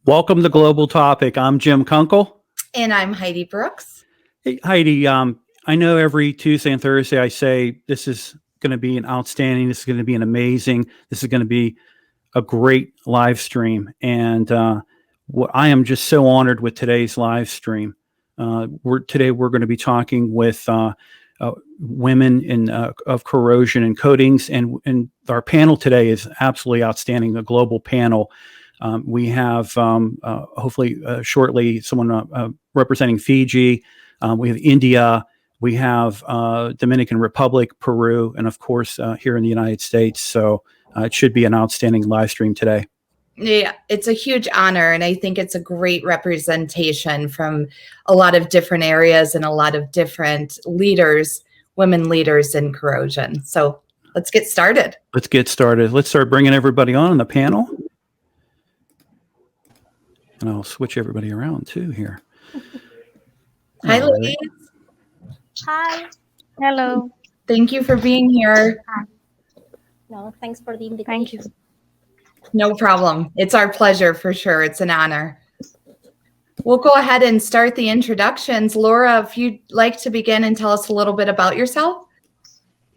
Welcome to Global Topic. I'm Jim Kunkel. And I'm Hiedi Brooks. Hey, Heidi, I know every Tuesday and Thursday I say this is going to be an outstanding, this is going to be an amazing, this is going to be a great live stream. And I am just so honored with today's live stream. Today we're going to be talking with women of corrosion and coatings. And our panel today is absolutely outstanding, a global panel. We have hopefully shortly someone representing Fiji. We have India. We have Dominican Republic, Peru, and of course here in the United States. So it should be an outstanding live stream today. Yeah, it's a huge honor, and I think it's a great representation from a lot of different areas and a lot of different leaders, women leaders in corrosion. So let's get started. Let's start bringing everybody on the panel. And I'll switch everybody around too here. Hi, ladies. Hi. Hello. Thank you for being here. No, thanks for the invitation. Thank you. No problem. It's our pleasure for sure. It's an honor. We'll go ahead and start the introductions. Laura, if you'd like to begin and tell us a little bit about yourself.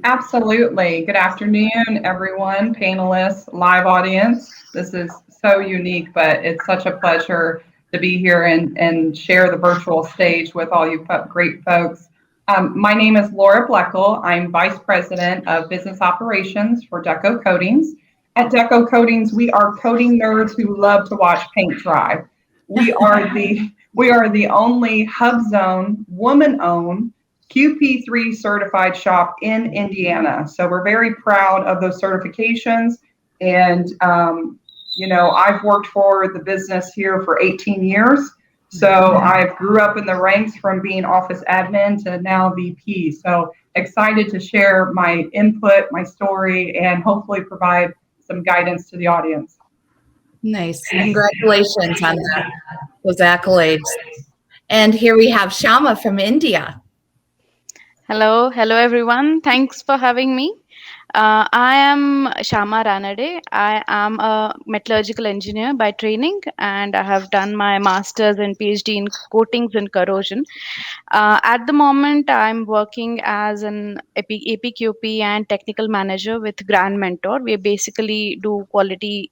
Absolutely. Good afternoon, everyone, panelists, live audience. This is so unique, but it's such a pleasure to be here and share the virtual stage with all you great folks. My name is Laura Blechl. I'm Vice President of Business Operations for Deco Coatings. At Deco Coatings, we are coating nerds who love to watch paint dry. We are the only Hub Zone woman-owned QP3 certified shop in Indiana. So we're very proud of those certifications. And I've worked for the business here for 18 years. So I grew up in the ranks from being office admin to now VP. So excited to share my input, my story, and hopefully provide some guidance to the audience. Nice. Congratulations on those accolades. And here we have Shyama from India. Hello everyone. Thanks for having me. I am Shyama Ranade. I am a metallurgical engineer by training, and I have done my master's and PhD in coatings and corrosion. At the moment, I'm working as an APQP and technical manager with Grand Mentor. We basically do quality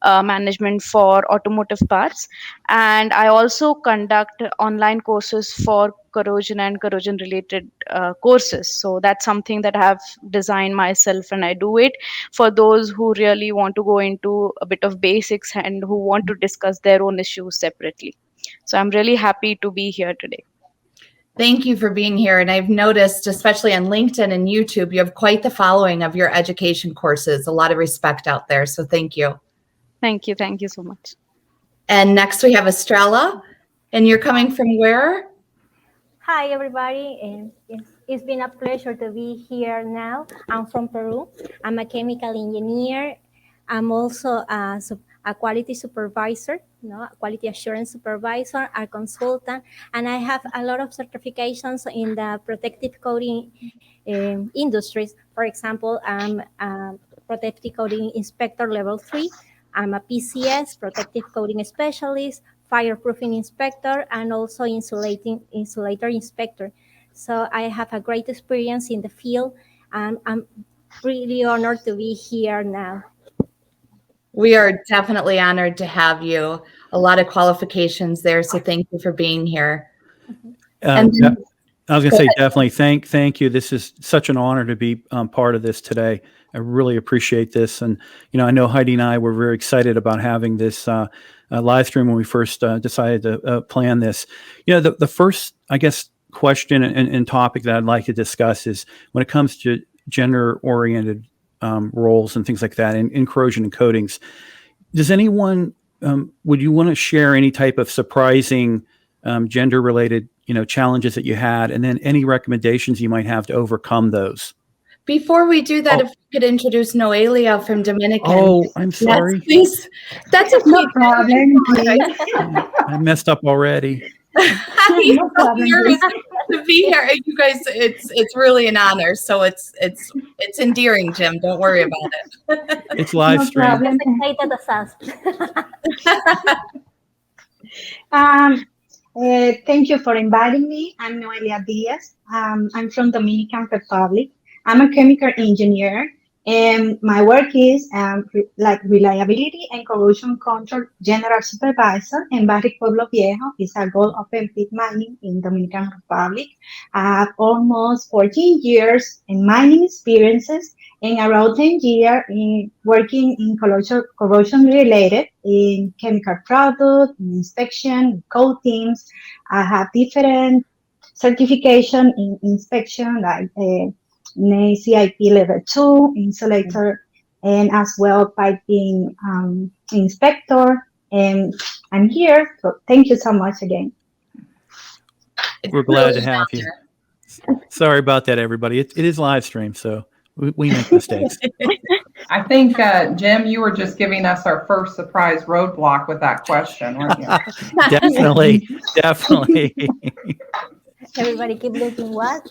management for automotive parts, and I also conduct online courses for corrosion and corrosion related courses. So that's something that I have designed myself, and I do it for those who really want to go into a bit of basics and who want to discuss their own issues separately. So I'm really happy to be here today. Thank you for being here. And I've noticed, especially on LinkedIn and YouTube, you have quite the following of your education courses, a lot of respect out there. So thank you. Thank you. Thank you so much. And next we have Estrella, and you're coming from where? Hi, everybody. It's been a pleasure to be here now. I'm from Peru. I'm a chemical engineer. I'm also a quality supervisor, a quality assurance supervisor, a consultant, and I have a lot of certifications in the protective coating industries. For example, I'm a protective coating inspector level 3. I'm a PCS, protective coating specialist, fireproofing inspector, and also insulator inspector. So I have a great experience in the field, and I'm really honored to be here now. We are definitely honored to have you. A lot of qualifications there, so thank you for being here. I was going to say, definitely thank you. This is such an honor to be part of this today. I really appreciate this. And, I know Heidi and I were very excited about having this live stream when we first decided to plan this. The first, I guess, question and topic that I'd like to discuss is when it comes to gender-oriented roles and things like that in corrosion and coatings. Does anyone, would you want to share any type of surprising gender-related, challenges that you had, and then any recommendations you might have to overcome those? Before we do that, if we could introduce Noelia from Dominican. Oh, I'm sorry. Yes, please. That's no problem. I messed up already. No problem. To be here, you guys, it's really an honor. So it's endearing, Jim. Don't worry about it. It's live stream. Thank you for inviting me. I'm Noelia Diaz. I'm from Dominican Republic. I'm a chemical engineer, and my work is like reliability and corrosion control general supervisor in Barrio Pueblo Viejo. It's a gold open pit mining in Dominican Republic. I have almost 14 years in mining experiences and around 10 years in working in corrosion related in chemical product, in inspection, coatings. I have different certification in inspection like CIP level 2, insulator, and as well piping inspector. And I'm here, so thank you so much again. We're glad to have you. Sorry about that, everybody. It is live stream, so we make mistakes. I think, Jim, you were just giving us our first surprise roadblock with that question, weren't you? Definitely. Everybody keep looking what?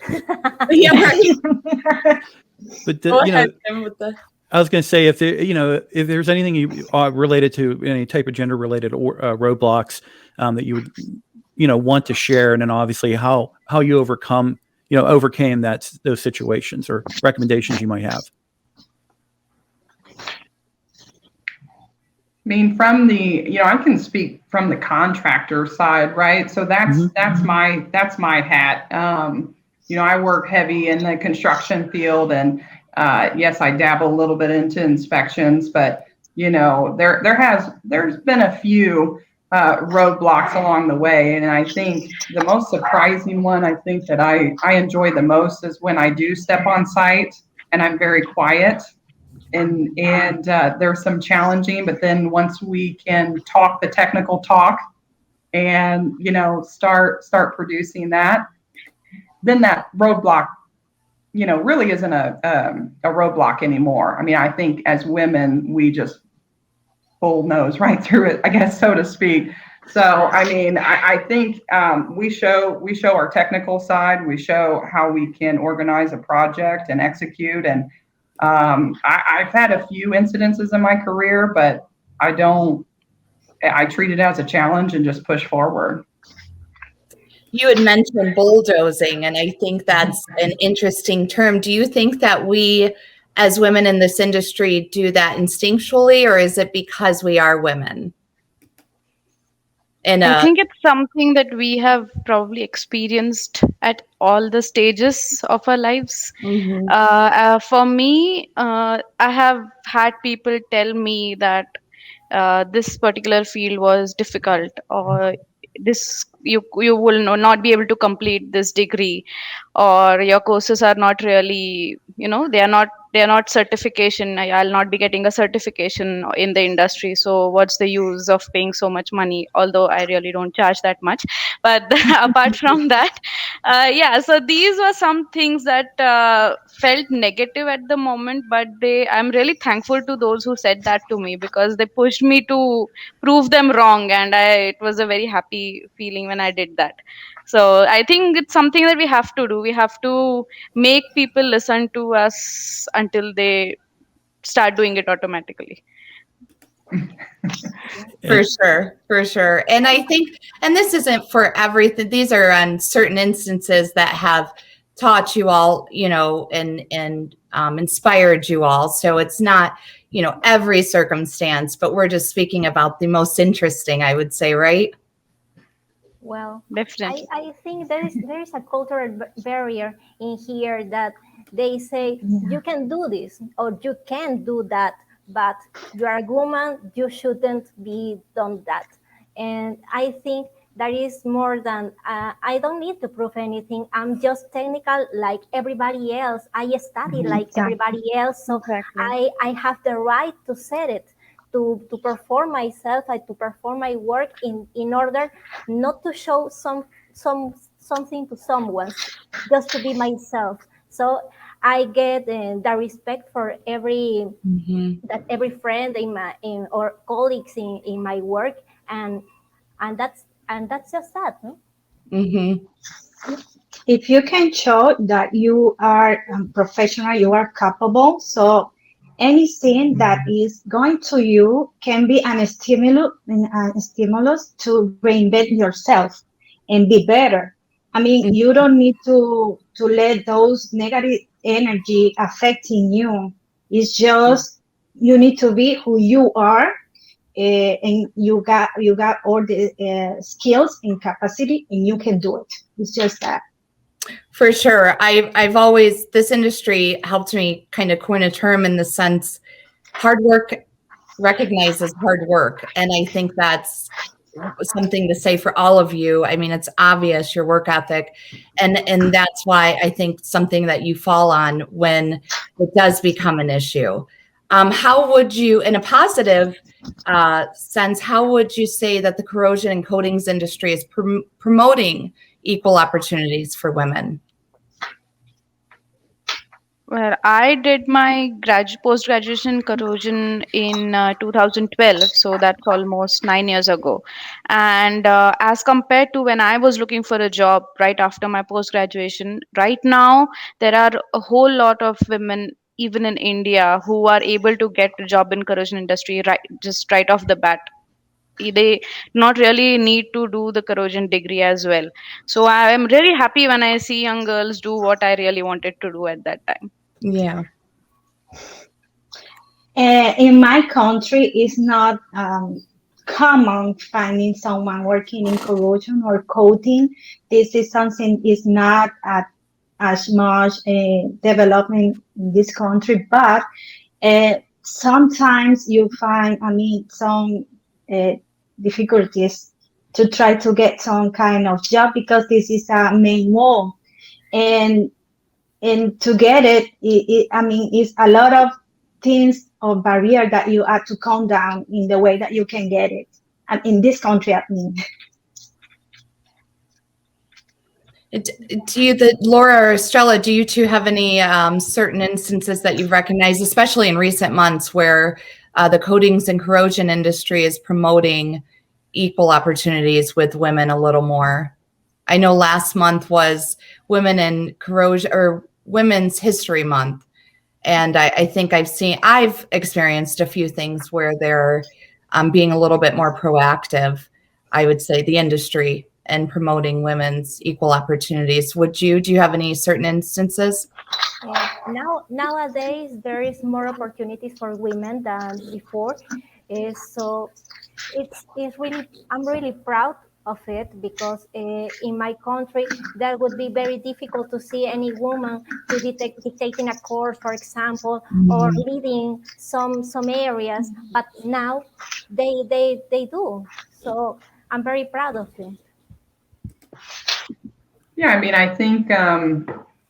Yeah, right. But Go you know, ahead, Tim, with the... I was going to say, if there, you know, if there's anything you related to any type of gender related roadblocks that you would, you know, want to share, and then obviously how you overcame those situations, or recommendations you might have. I mean, from the, you know, I can speak from the contractor side, right? So that's my hat. You know, I work heavy in the construction field, and yes, I dabble a little bit into inspections, but you know, there's been a few roadblocks along the way, and I think the most surprising one, I think that I enjoy the most, is when I do step on site and I'm very quiet. And there's some challenging, but then once we can talk the technical talk and, you know, start producing that, then that roadblock, you know, really isn't a roadblock anymore. I mean, I think as women, we just bull nose right through it, I guess, so to speak. So, I mean, I think we show our technical side. We show how we can organize a project and execute. And I've had a few incidences in my career, but I treat it as a challenge and just push forward. You had mentioned bulldozing, and I think that's an interesting term. Do you think that we, as women in this industry, do that instinctually, or is it because we are women? I think it's something that we have probably experienced at all the stages of our lives. Mm-hmm. For me, I have had people tell me that this particular field was difficult, or this you will not be able to complete this degree, or your courses are not really, you know, they are not certification. I'll not be getting a certification in the industry, so what's the use of paying so much money, although I really don't charge that much. But apart from that, yeah, so these were some things that felt negative at the moment, but I'm really thankful to those who said that to me, because they pushed me to prove them wrong, and it was a very happy feeling when I did that. So I think it's something that we have to do. We have to make people listen to us until they start doing it automatically. For sure. And I think, and this isn't for everything, these are on certain instances that have taught you all, you know, and inspired you all. So it's not, you know, every circumstance, but we're just speaking about the most interesting, I would say, right? Well, definitely. I think there is a cultural barrier in here that they say you can do this or you can't do that, but you are a woman, you shouldn't be done that. And I think that is more than I don't need to prove anything. I'm just technical like everybody else. I study like everybody else, so I have the right to set it. To perform myself, to perform my work in order not to show something to someone, just to be myself. So I get the respect for every friend or colleagues in my work, and that's just that. No? Mm-hmm. If you can show that you are professional, you are capable, so anything that is going to you can be a stimulus to reinvent yourself and be better. I mean, you don't need to let those negative energy affecting you. It's just you need to be who you are, and you got all the skills and capacity, and you can do it. It's just that. For sure. I've always, this industry helped me kind of coin a term in the sense, hard work recognizes hard work. And I think that's something to say for all of you. I mean, it's obvious your work ethic. And that's why I think something that you fall on when it does become an issue. How would you, in a positive sense, how would you say that the corrosion and coatings industry is promoting equal opportunities for women? Well, I did my post-graduation corrosion in 2012, so that's almost 9 years ago. And as compared to when I was looking for a job right after my post-graduation, right now there are a whole lot of women, even in India, who are able to get a job in corrosion industry right off the bat. They not really need to do the corrosion degree as well. So I am really happy when I see young girls do what I really wanted to do at that time. Yeah. In my country, it's not common finding someone working in corrosion or coating. This is something is not as much development in this country, but sometimes you find, some difficulties to try to get some kind of job because this is a main wall, and to get it, it's a lot of things or barrier that you have to calm down in the way that you can get it. And in this country, Laura or Estrella, do you two have any certain instances that you've recognized, especially in recent months, where the coatings and corrosion industry is promoting equal opportunities with women a little more? I know last month was Women in Corrosion or Women's History Month. And I think I've experienced a few things where they're being a little bit more proactive, I would say, the industry, and promoting women's equal opportunities. Do you have any certain instances? Nowadays, there is more opportunities for women than before. So it's really, I'm really proud of it, because in my country that would be very difficult to see any woman to dictating a course, for example, or leading some areas, but now they do. So I'm very proud of it. Yeah, I mean, I think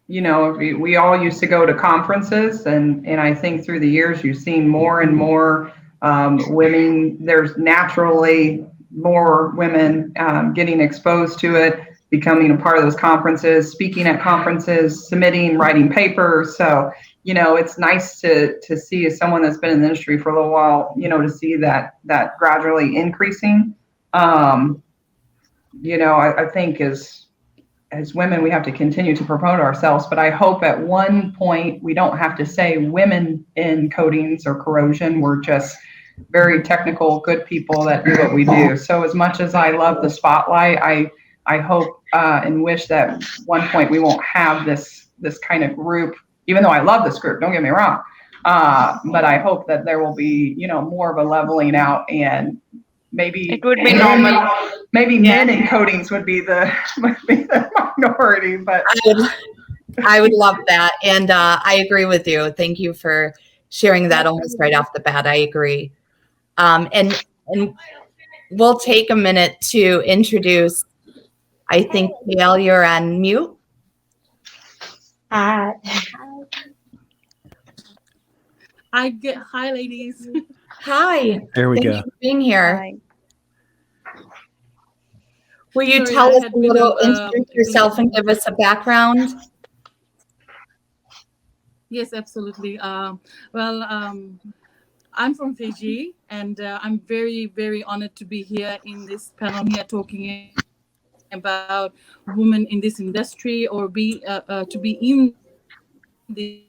we all used to go to conferences, and I think through the years you've seen more and more women. There's naturally more women getting exposed to it, becoming a part of those conferences, speaking at conferences, submitting, writing papers. So, it's nice to see, as someone that's been in the industry for a little while, to see that gradually increasing. I think as women, we have to continue to promote ourselves, but I hope at one point we don't have to say women in coatings or corrosion. We're just very technical, good people that do what we do. So as much as I love the spotlight, I hope and wish that one point we won't have this kind of group, even though I love this group, don't get me wrong. But I hope that there will be, more of a leveling out, and maybe it would be normal. Maybe men in coatings would be the minority, but I would love that. And I agree with you. Thank you for sharing that almost right off the bat. I agree. And we'll take a minute to introduce, I think, Payal, you're on mute. Hi, ladies. Hi. There we Thank go. you for being here. Hi. Will you Sorry, tell I us had a little, been, introduce yourself and give us a background? Yes, absolutely. I'm from Fiji, and I'm very, very honored to be here in this panel here talking about women in this industry, or to be in this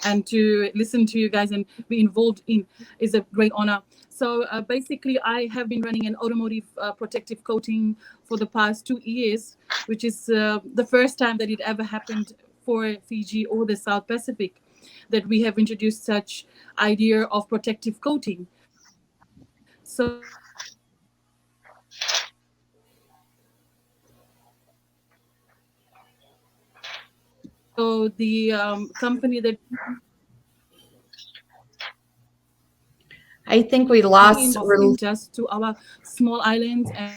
and to listen to you guys and be involved in is a great honor. So basically, I have been running an automotive protective coating for the past 2 years, which is the first time that it ever happened for Fiji or the South Pacific, that we have introduced such idea of protective coating. So the company that I think we lost just to our small islands and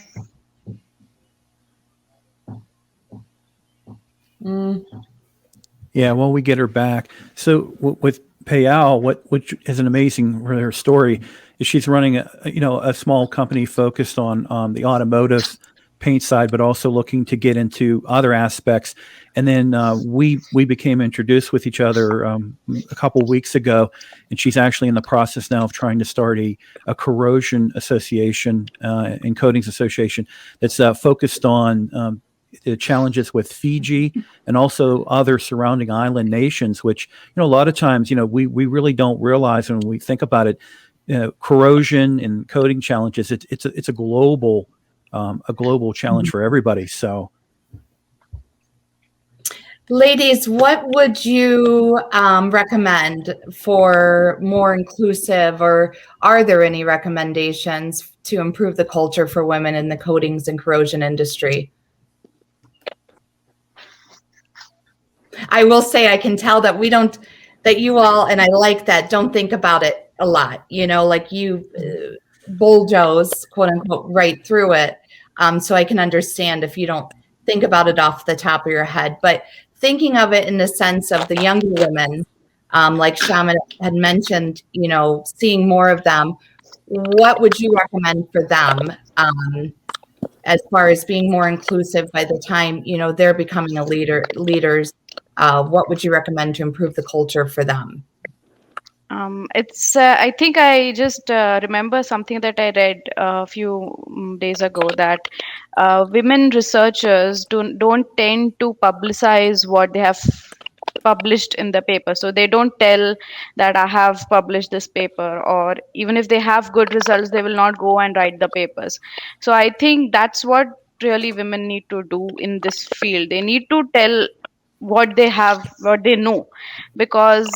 Yeah, well, we get her back. So with Payal, which is an amazing her story, is she's running a small company focused on the automotive paint side, but also looking to get into other aspects. And then we became introduced with each other a couple of weeks ago, and she's actually in the process now of trying to start a corrosion association and coatings association that's focused on the challenges with Fiji and also other surrounding island nations, which, a lot of times, we really don't realize when we think about it, corrosion and coating challenges, it's a global challenge for everybody. So ladies, what would you recommend for more inclusive, or are there any recommendations to improve the culture for women in the coatings and corrosion industry? I will say I can tell that that you all, and I like that, don't think about it a lot, like you bulldoze, quote unquote, right through it. So I can understand if you don't think about it off the top of your head, but thinking of it in the sense of the younger women, like Shyama had mentioned, seeing more of them, what would you recommend for them as far as being more inclusive by the time, they're becoming leaders? What would you recommend to improve the culture for them? I think I just remember something that I read a few days ago, that women researchers don't tend to publicize what they have published in the paper. So they don't tell that I have published this paper, or even if they have good results, they will not go and write the papers. So I think that's what really women need to do in this field. They need to tell what they know, because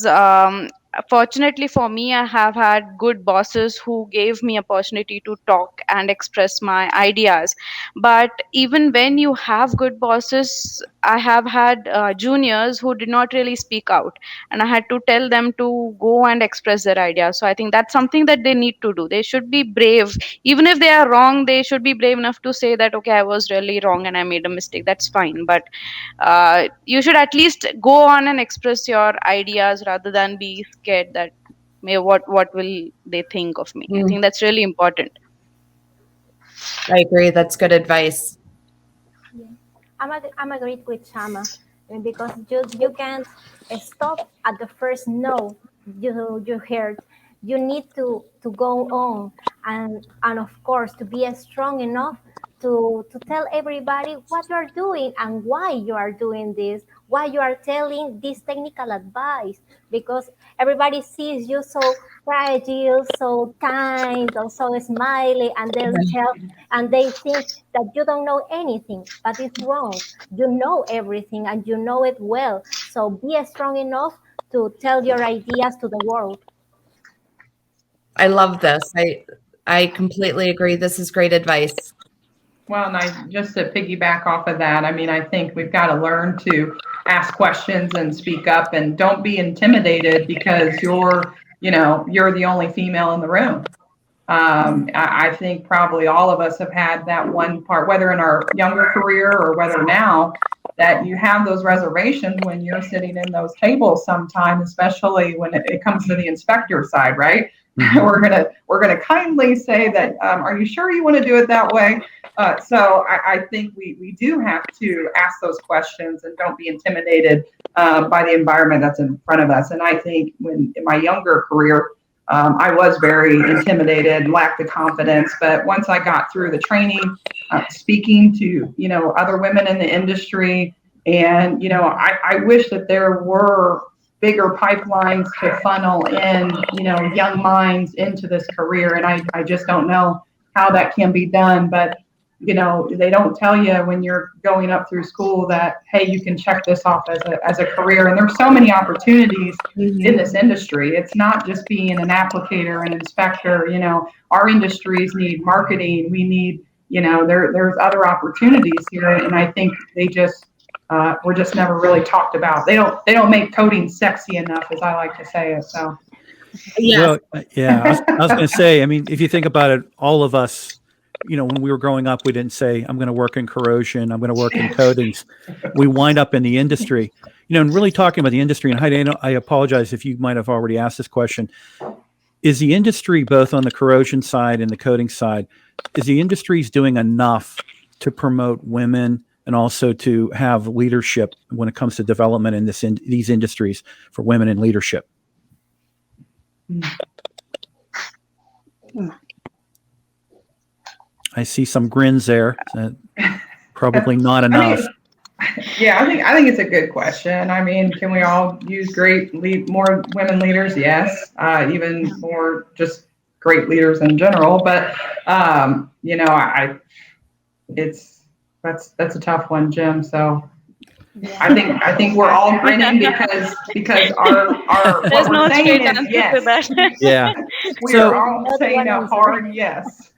fortunately for me, I have had good bosses who gave me opportunity to talk and express my ideas. But even when you have good bosses, I have had juniors who did not really speak out, and I had to tell them to go and express their ideas. So I think that's something that they need to do. They should be brave. Even if they are wrong, they should be brave enough to say that, okay, I was really wrong and I made a mistake. That's fine. But you should at least go on and express your ideas rather than be scared that what will they think of me. I think that's really important. I agree. That's good advice. Yeah. I'm agreed with Shyama, because you can't stop at the first no you heard. You need to go on, and of course to be strong enough to tell everybody what you are doing and why you are doing this, why you are telling this technical advice, because everybody sees you so fragile, so kind, or so smiley, and they think that you don't know anything, but it's wrong. You know everything, and you know it well. So be strong enough to tell your ideas to the world. I love this. I completely agree. This is great advice. Well, and just to piggyback off of that, I think we've got to learn to ask questions and speak up, and don't be intimidated because you're the only female in the room. I think probably all of us have had that one part, whether in our younger career or whether now, that you have those reservations when you're sitting in those tables sometimes, especially when it comes to the inspector side, right? We're gonna kindly say that, are you sure you want to do it that way? So I think we do have to ask those questions and don't be intimidated by the environment that's in front of us. And I think in my younger career, I was very intimidated, lacked the confidence. But once I got through the training, speaking to other women in the industry, and I wish that there were bigger pipelines to funnel in, young minds into this career. And I just don't know how that can be done. But, they don't tell you when you're going up through school that, hey, you can check this off as a career. And there's so many opportunities in this industry. It's not just being an applicator, an inspector. Our industries need marketing. We need, there's other opportunities here. And I think they just, were just never really talked about. They don't make coding sexy enough, as I like to say it. So, yeah, I was going to say, I mean, if you think about it, all of us, when we were growing up, we didn't say, I'm going to work in corrosion, I'm going to work in coatings. We wind up in the industry, and really talking about the industry. And Heidi, I apologize if you might have already asked this question. Is the industry, both on the corrosion side and the coating side, is the industry doing enough to promote women and also to have leadership when it comes to development in these industries for women in leadership? I see some grins there. Probably not enough. I think it's a good question. I mean, can we all use more women leaders? Yes. Even more just great leaders in general. But that's a tough one, Jim. So I think we're all grinning because our there's what no we're saying straight is answer yes. to that. Yeah. We are all saying a hard yes.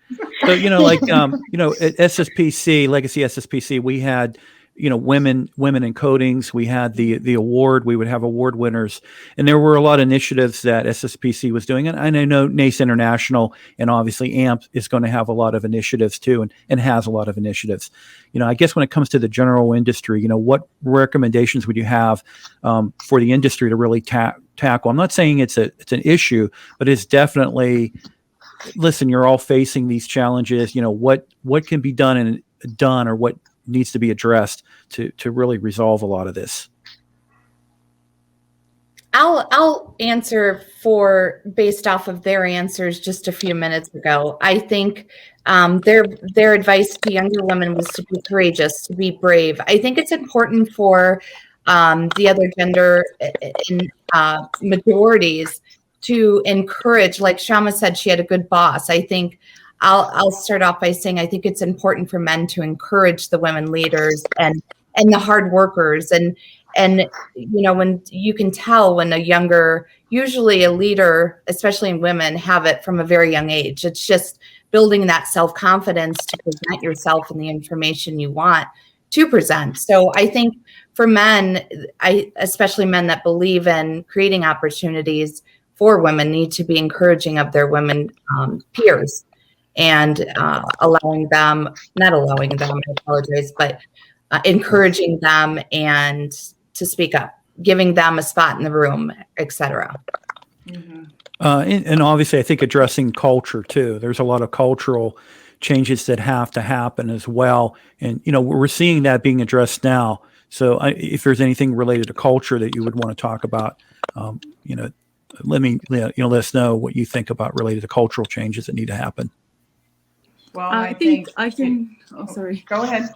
So, at SSPC, Legacy SSPC, we had, women in coatings. We had the award. We would have award winners. And there were a lot of initiatives that SSPC was doing. And I know NACE International and obviously AMP is going to have a lot of initiatives too, and has a lot of initiatives. I guess when it comes to the general industry, what recommendations would you have for the industry to really tackle? I'm not saying it's an issue, but it's definitely, listen, you're all facing these challenges. What can be done or what needs to be addressed to really resolve a lot of this? I'll answer based off of their answers just a few minutes ago. I think their advice to younger women was to be courageous, to be brave. I think it's important for the other gender majorities to encourage, like Shyama said, she had a good boss. I think I'll start off by saying I think it's important for men to encourage the women leaders and the hard workers. And when you can tell when usually a leader, especially in women, have it from a very young age. It's just building that self-confidence to present yourself and the information you want to present. So I think for men, especially men that believe in creating opportunities for women, need to be encouraging of their women peers and encouraging them and to speak up, giving them a spot in the room, etc. Mm-hmm. And obviously, I think addressing culture too. There's a lot of cultural changes that have to happen as well, and we're seeing that being addressed now. So, if there's anything related to culture that you would want to talk about, let us know what you think about related to cultural changes that need to happen. Well, I think I can. Oh, sorry. Go ahead.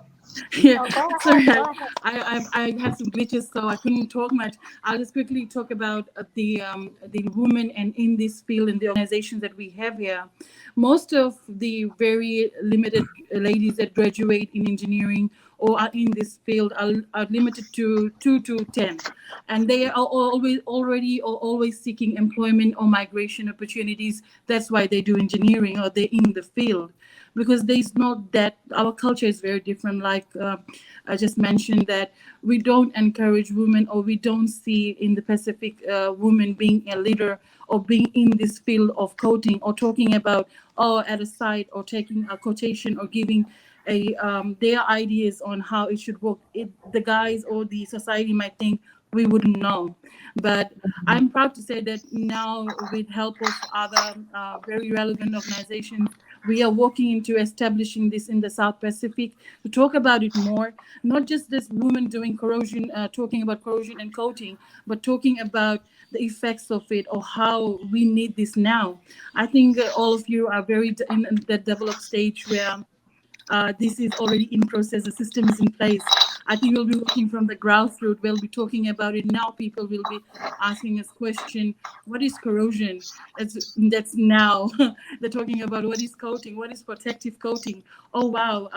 Yeah, Oh, sorry. go ahead. I had some glitches, so I couldn't talk much. I'll just quickly talk about the women and in this field and the organizations that we have here. Most of the very limited ladies that graduate in engineering or are in this field are limited to 2 to 10, and they are always seeking employment or migration opportunities. That's why they do engineering or they're in the field. Because there's not that, our culture is very different. Like I just mentioned that we don't encourage women, or we don't see in the Pacific women being a leader or being in this field of coaching or talking about at a site or taking a quotation or giving their ideas on how it should work. The guys or the society might think we wouldn't know. But I'm proud to say that now, with help of other very relevant organizations, we are working into establishing this in the South Pacific to talk about it more, not just this woman doing corrosion, talking about corrosion and coating, but talking about the effects of it or how we need this now. I think all of you are very in the developed stage where this is already in process, the system is in place. I think we'll be working from the grassroots. We'll be talking about it now. People will be asking us question, what is corrosion? That's now. They're talking about what is coating, what is protective coating. Oh wow,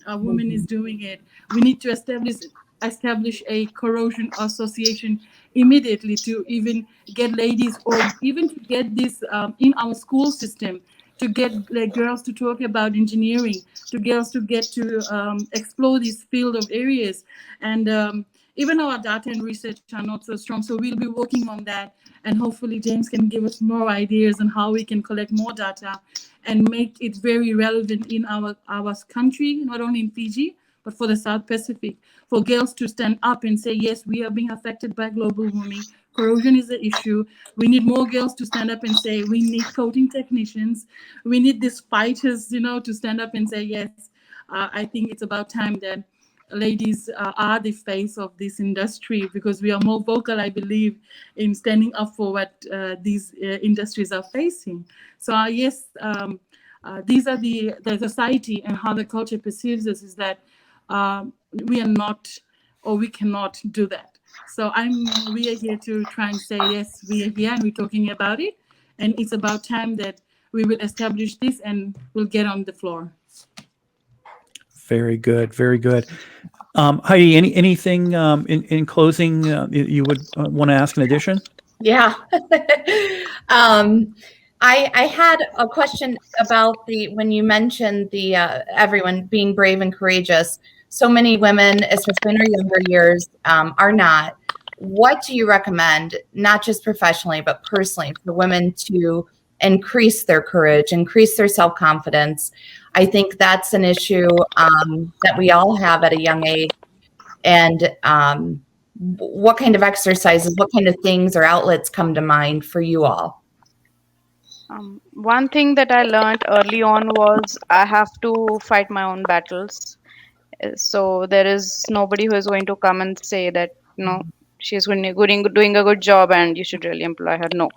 a woman is doing it. We need to establish a corrosion association immediately to even get ladies, or even to get this in our school system, to get girls to talk about engineering, to girls to get to explore this field of areas. And even our data and research are not so strong. So we'll be working on that. And hopefully James can give us more ideas on how we can collect more data and make it very relevant in our country, not only in Fiji, but for the South Pacific, for girls to stand up and say, yes, we are being affected by global warming. Corrosion is an issue. We need more girls to stand up and say, we need coating technicians. We need these fighters, to stand up and say, yes. I think it's about time that ladies are the face of this industry, because we are more vocal, I believe, in standing up for what these industries are facing. So yes, these are the society and how the culture perceives us, is that we are not, or we cannot do that. So we are here to try and say, yes, we are here and we're talking about it. And it's about time that we will establish this and we'll get on the floor. Very good. Very good. Heidi, anything in closing you would want to ask in addition? Yeah. I had a question about when you mentioned the everyone being brave and courageous. So many women, especially in our younger years, are not. What do you recommend, not just professionally, but personally, for women to increase their courage, increase their self-confidence? I think that's an issue that we all have at a young age. And what kind of exercises, what kind of things or outlets come to mind for you all? One thing that I learned early on was I have to fight my own battles. So there is nobody who is going to come and say that, she's doing a good job and you should really employ her. No.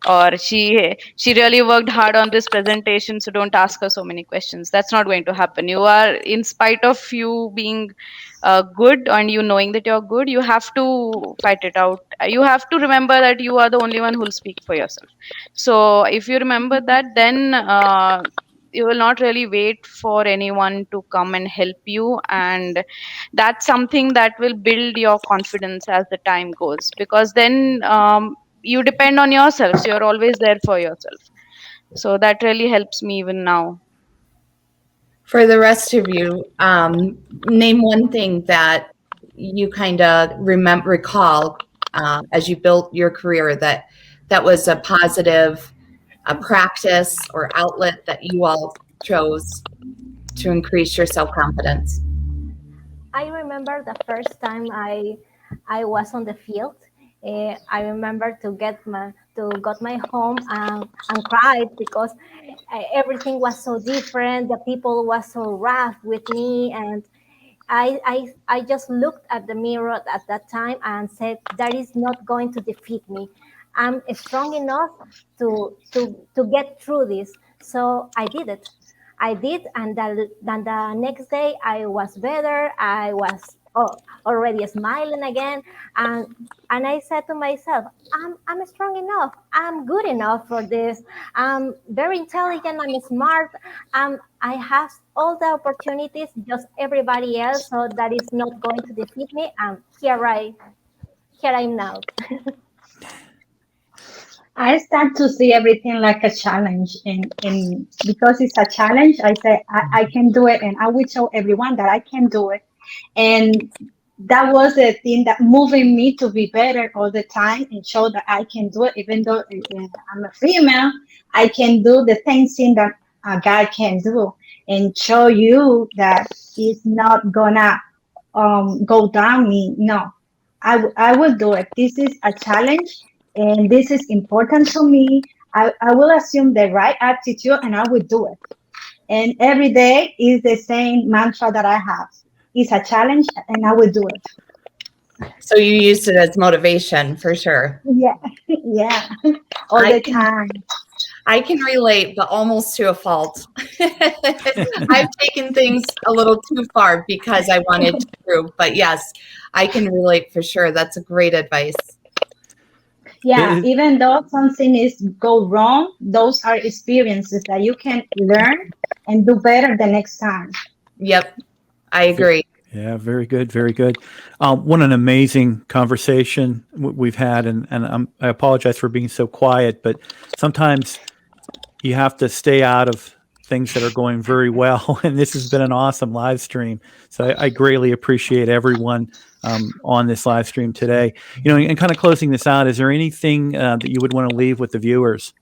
Or she really worked hard on this presentation, so don't ask her so many questions. That's not going to happen. You are, in spite of you being good and you knowing that you're good, you have to fight it out. You have to remember that you are the only one who will speak for yourself. So if you remember that, then you will not really wait for anyone to come and help you. And that's something that will build your confidence as the time goes, because then you depend on yourself. So you're always there for yourself. So that really helps me even now. For the rest of you, name one thing that you kind of recall as you built your career that was a positive practice or outlet that you all chose to increase your self-confidence. I remember the first time I was on the field. I remember to got my home and cried because everything was so different. The people was so rough with me, and I just looked at the mirror at that time and said, that is not going to defeat me. I'm strong enough to get through this. So I did it. And then the next day I was better. I was already smiling again, and I said to myself, I'm strong enough. I'm good enough for this. I'm very intelligent. I'm smart. I have all the opportunities, just everybody else. So that is not going to defeat me. And here I am now. I start to see everything like a challenge, and because it's a challenge, I say I can do it, and I will show everyone that I can do it. And that was the thing that moving me to be better all the time and show that I can do it. Even though I'm a female, I can do the same thing that a guy can do, and show you that it's not gonna go down me. No, I will do it. This is a challenge, and this is important to me. I will assume the right attitude, and I will do it. And every day is the same mantra that I have. It's a challenge, and I will do it. So you used it as motivation for sure. Yeah, yeah, all the time. I can relate, but almost to a fault. I've taken things a little too far because I wanted to prove, but yes, I can relate for sure. That's a great advice. Yeah, even though something is go wrong, those are experiences that you can learn and do better the next time. Yep, I agree. Yeah, very good, very good. What an amazing conversation we've had, and I apologize for being so quiet, but sometimes you have to stay out of things that are going very well, and this has been an awesome live stream. So I greatly appreciate everyone on this live stream today. You know, and kind of closing this out, is there anything that you would want to leave with the viewers?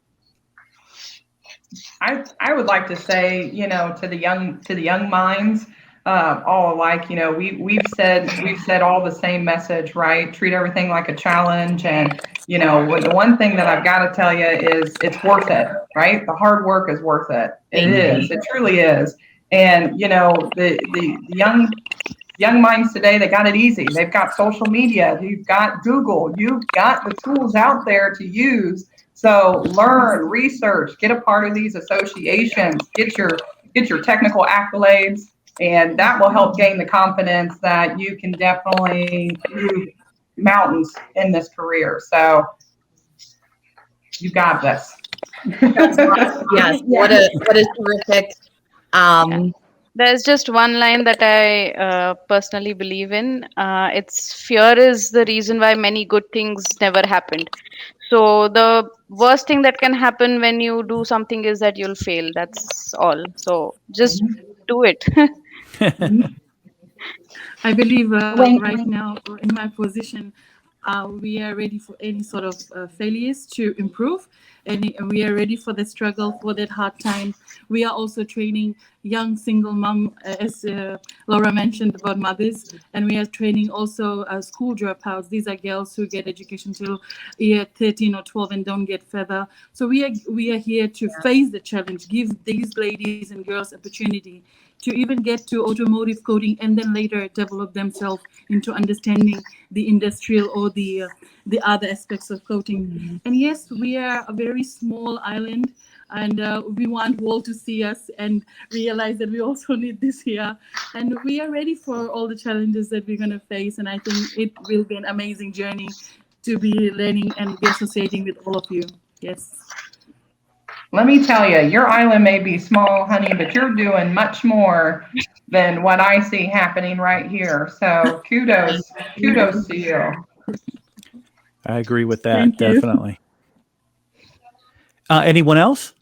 I would like to say, you know, to the young minds, all alike, you know, we've said all the same message, right? Treat everything like a challenge. And, you know, the one thing that I've got to tell you is it's worth it, right? The hard work is worth it. It truly is. And, you know, the young minds today, they got it easy. They've got social media, you've got Google, you've got the tools out there to use. So learn, research, get a part of these associations, get your technical accolades, and that will help gain the confidence that you can definitely move mountains in this career. So you got this. That's awesome. Yes, what a terrific. There's just one line that I personally believe in. It's fear is the reason why many good things never happened. So the worst thing that can happen when you do something is that you'll fail. That's all. So just do it. I believe right now in my position, we are ready for any sort of failures to improve, and we are ready for the struggle, for that hard time. We are also training young single mom, as Laura mentioned about mothers, and we are training also school dropouts. These are girls who get education till year 13 or 12 and don't get further. So we are here to face the challenge, give these ladies and girls opportunity to even get to automotive coding and then later develop themselves into understanding the industrial or the other aspects of coding. And yes, we are a very small island, and we want world to see us and realize that we also need this here. And we are ready for all the challenges that we're going to face. And I think it will be an amazing journey to be learning and be associating with all of you. Yes. Let me tell you, your island may be small, honey, but you're doing much more than what I see happening right here. So kudos to you. I agree with that. Definitely. Anyone else?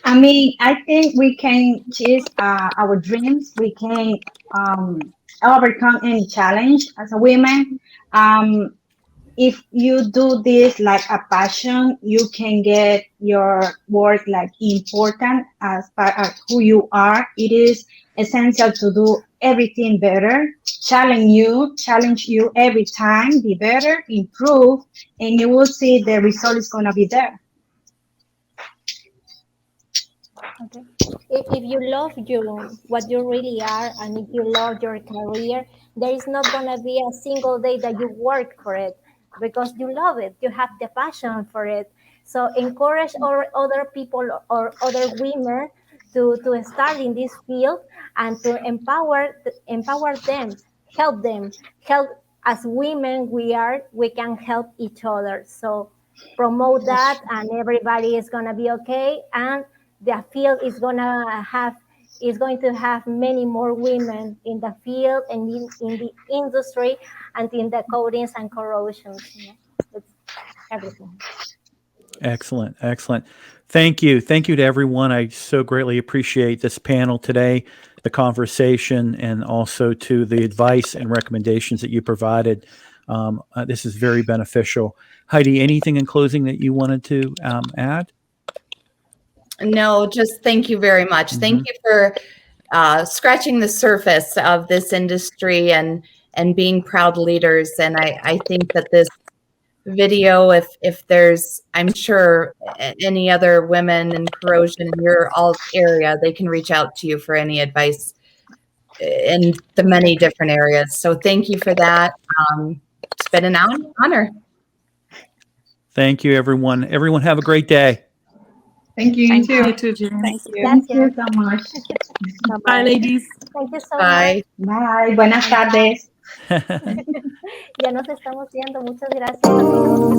I mean, I think we can chase our dreams. We can overcome any challenge as a woman. If you do this like a passion, you can get your work like important as part of who you are. It is essential to do everything better, challenge you every time, be better, improve, and you will see the result is gonna be there. Okay. If you love what you really are, and if you love your career, there is not gonna be a single day that you work for it, because you love it, you have the passion for it. So encourage other people or other women to start in this field and to empower them, help as women we can help each other. So promote that, and everybody is gonna be okay, and the field is going to have many more women in the field and in the industry and in the coatings and corrosions. It's everything. Excellent. Thank you to everyone. I so greatly appreciate this panel today, the conversation, and also to the advice and recommendations that you provided. This is very beneficial. Hiedi, anything in closing that you wanted to add? No, just thank you very much. Thank you for scratching the surface of this industry and being proud leaders. And I think that this video, if there's, I'm sure any other women in corrosion in your area, they can reach out to you for any advice in the many different areas. So thank you for that. It's been an honor. Thank you, everyone. Everyone have a great day. Thank you. You too. You too, James. Thank you. Thank you so much. Bye, ladies. Thank you so Bye. Bye. Buenas tardes. much. Ya nos estamos viendo. Muchas gracias.